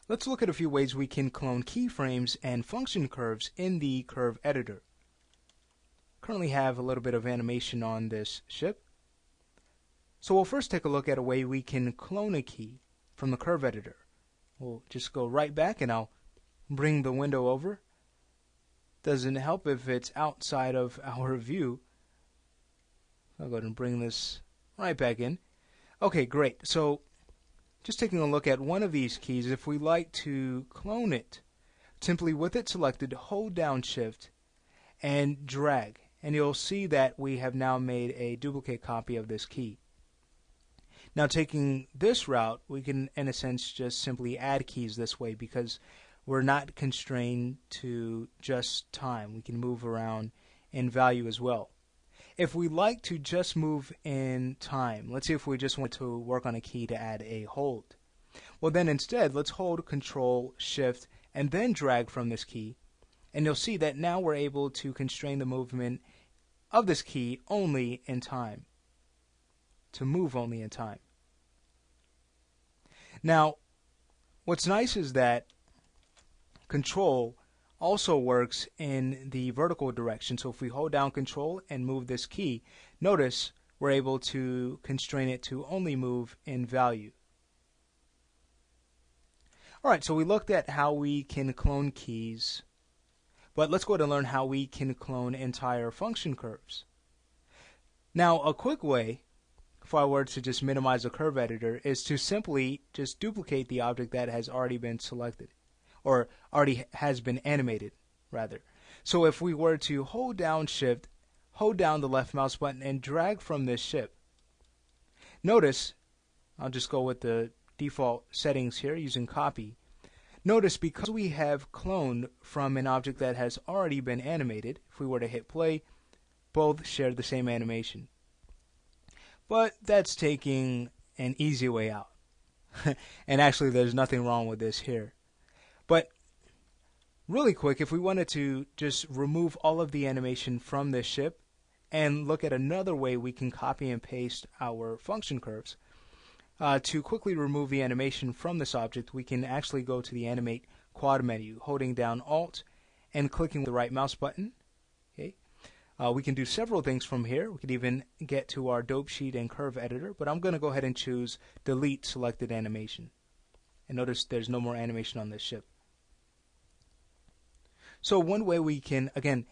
Let's look at a few ways we can clone keyframes and function curves in the curve editor. Currently have a little bit of animation on this ship. So we'll first take a look at a way we can clone a key from the curve editor. We'll just go right back and I'll bring the window over. Doesn't help if it's outside of our view. I'll go ahead and bring this right back in. Okay, great. So just taking a look at one of these keys, if we like to clone it, simply with it selected, hold down Shift and drag. And you'll see that we have now made a duplicate copy of this key. Now taking this route, we can in a sense just simply add keys this way because we're not constrained to just time. We can move around in value as well. If we like to just move in time, let's see if we just want to work on a key to add a hold. Well then instead, let's hold Control, Shift, and then drag from this key. And you'll see that now we're able to constrain the movement of this key only in time. To move only in time. Now, what's nice is that Control also works in the vertical direction. So if we hold down Control and move this key, notice we're able to constrain it to only move in value. Alright, so we looked at how we can clone keys, but let's go ahead and learn how we can clone entire function curves. Now, a quick way, if I were to just minimize the curve editor, is to simply just duplicate the object that has already been selected, or already has been animated, rather. So if we were to hold down Shift, hold down the left mouse button, and drag from this ship, notice, I'll just go with the default settings here using copy. Notice because we have cloned from an object that has already been animated, if we were to hit play, both share the same animation. But that's taking an easy way out. And actually there's nothing wrong with this here. But really quick, if we wanted to just remove all of the animation from this ship and look at another way we can copy and paste our function curves, to quickly remove the animation from this object, we can actually go to the Animate Quad menu, holding down Alt and clicking the right mouse button. Okay. We can do several things from here. We could even get to our dope sheet and curve editor, but I'm going to go ahead and choose Delete Selected Animation. And notice there's no more animation on this ship. So one way we can, again,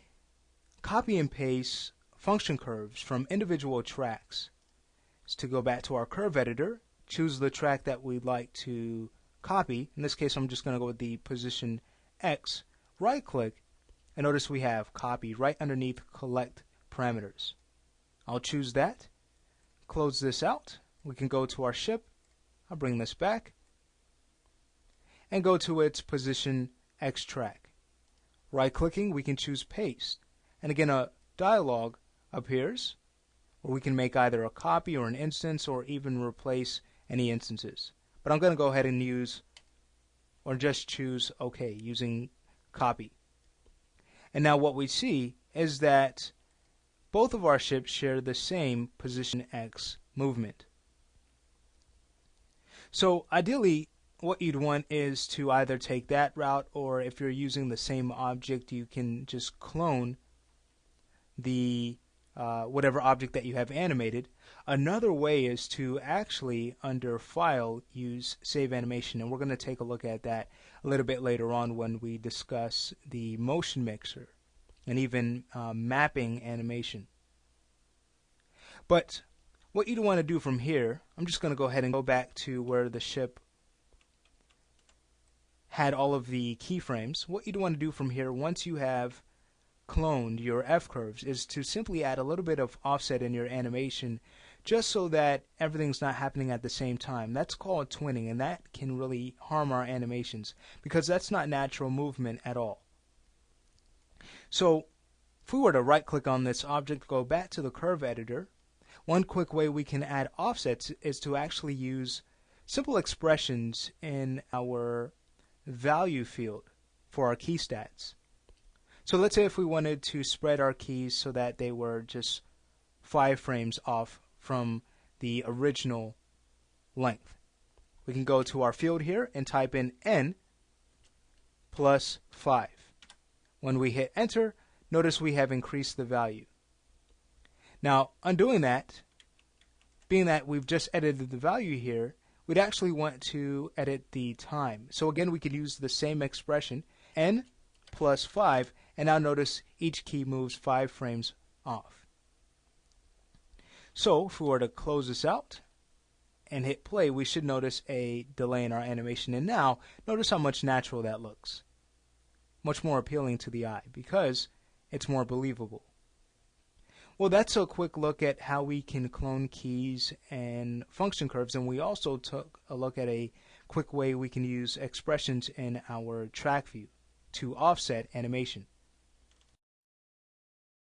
copy and paste function curves from individual tracks is to go back to our curve editor, choose the track that we'd like to copy. In this case, I'm just going to go with the position X, right click, and notice we have copy right underneath collect parameters. I'll choose that, close this out. We can go to our ship. I'll bring this back and go to its position X track. Right clicking, we can choose paste. And again, a dialog appears where we can make either a copy or an instance or even replace any instances. But I'm going to go ahead and use or just choose OK using copy. And now what we see is that both of our ships share the same position X movement. So ideally what you'd want is to either take that route, or if you're using the same object, you can just clone the whatever object that you have animated. Another way is to actually, under File, use Save Animation, and we're going to take a look at that a little bit later on when we discuss the motion mixer and even mapping animation. But what you'd want to do from here, I'm just going to go ahead and go back to where the ship had all of the keyframes. What you'd want to do from here, once you have cloned your F-curves, is to simply add a little bit of offset in your animation just so that everything's not happening at the same time. That's called twinning, and that can really harm our animations because that's not natural movement at all. So if we were to right click on this object, go back to the curve editor, one quick way we can add offsets is to actually use simple expressions in our value field for our key stats. So let's say if we wanted to spread our keys so that they were just 5 frames off from the original length. We can go to our field here and type in N plus 5. When we hit enter, notice we have increased the value. Now, undoing that, being that we've just edited the value here, we'd actually want to edit the time. So again, we could use the same expression, n plus 5, and now notice each key moves 5 frames off. So if we were to close this out and hit play, we should notice a delay in our animation. And now, notice how much natural that looks. Much more appealing to the eye because it's more believable. Well, that's a quick look at how we can clone keys and function curves, and we also took a look at a quick way we can use expressions in our track view to offset animation.